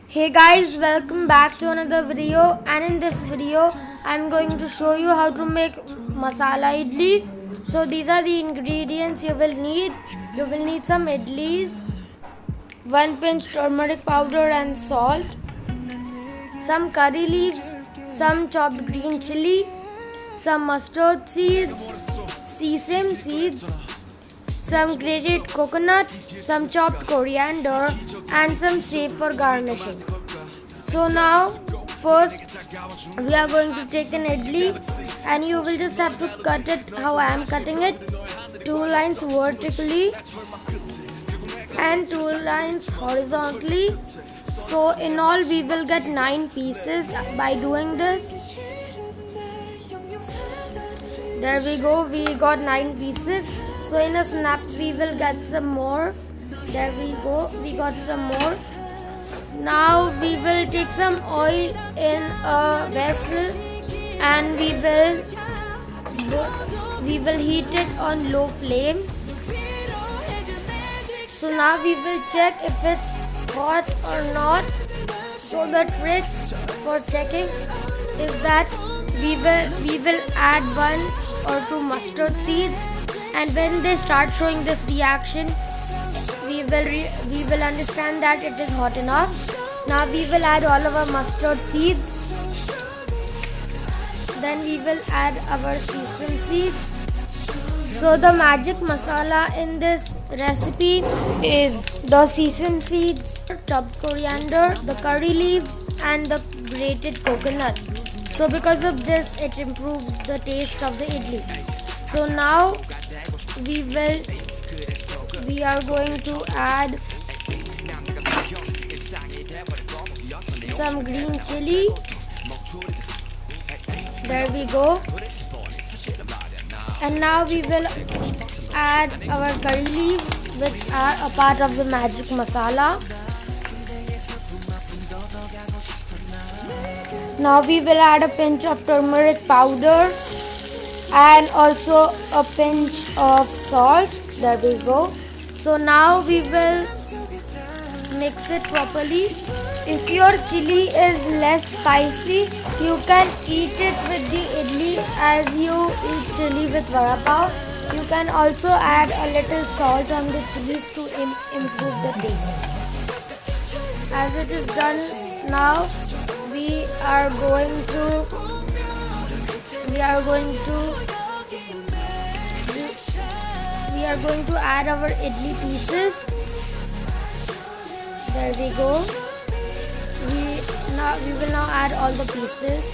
Hey guys, welcome back to another video, and in this video I'm going to show you how to make masala idli. So these are the ingredients you will need. You will need some idlis, 1 pinch turmeric powder and salt, some curry leaves, some chopped green chili, some mustard seeds, sesame seeds, some grated coconut, some chopped coriander, and some save for garnishing. So now first we are going to take an idli, and you will just have to cut it how I am cutting it, 2 lines vertically and 2 lines horizontally. So in all we will get 9 pieces by doing this. There we go, we got 9 pieces. So in a snap we will get some more. There we go, we got some more. Now we will take some oil in a vessel, and we will heat it on low flame. So now we will check if it's hot or not. So the trick for checking is that we will add 1 or 2 mustard seeds, and when they start showing this reaction, we will understand that it is hot enough. Now we will add all of our mustard seeds. Then we will add our sesame seeds. So the magic masala in this recipe is the sesame seeds, chopped coriander, the curry leaves, and the grated coconut. So because of this, it improves the taste of the idli. So now we are going to add some green chili. There we go. And now we will add our curry leaves, which are a part of the magic masala. Now we will add a pinch of turmeric powder and also a pinch of salt. There we go. So now we will mix it properly. If your chili is less spicy, you can eat it with the idli as you eat chili with vada pav. You can also add a little salt on the chilies to improve the taste. As it is done now, we are going to add our idli pieces. There we go. We will now add all the pieces.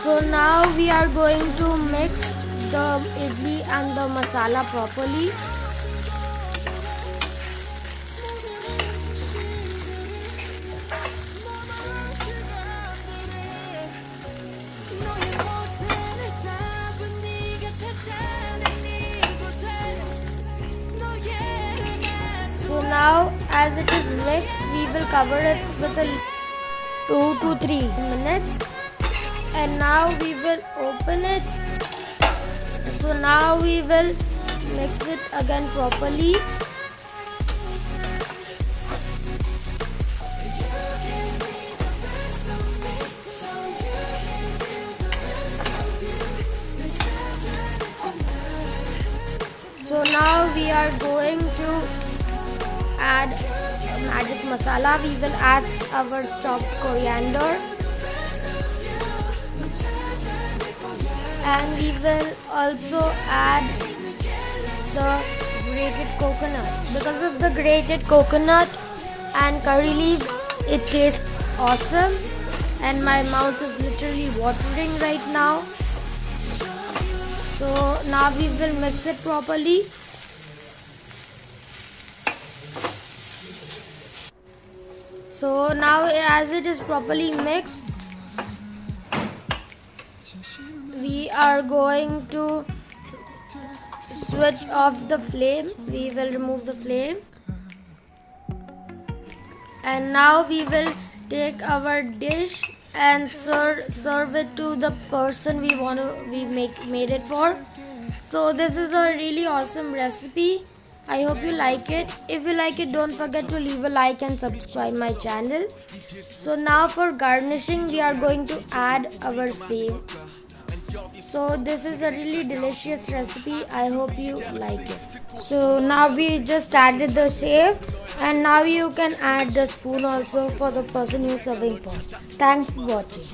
So now we are going to mix the idli and the masala properly. So now as it is mixed, we will cover it with 2 to 3 minutes, and now we will open it. So now we will mix it again properly. So now we are going to add magic masala. We will add our chopped coriander, and we will also add the grated coconut. Because of the grated coconut and curry leaves, it tastes awesome, and my mouth is literally watering right now. So now we will mix it properly. So now as it is properly mixed, we are going to switch off the flame. We will remove the flame, and now we will take our dish and serve it to the person we made it for. So this is a really awesome recipe. I hope you like it. If you like it, don't forget to leave a like and subscribe my channel. So now for garnishing, we are going to add our save. So this is a really delicious recipe. I hope you like it. So now we just added the save, and now you can add the spoon also for the person who is serving for. Thanks for watching.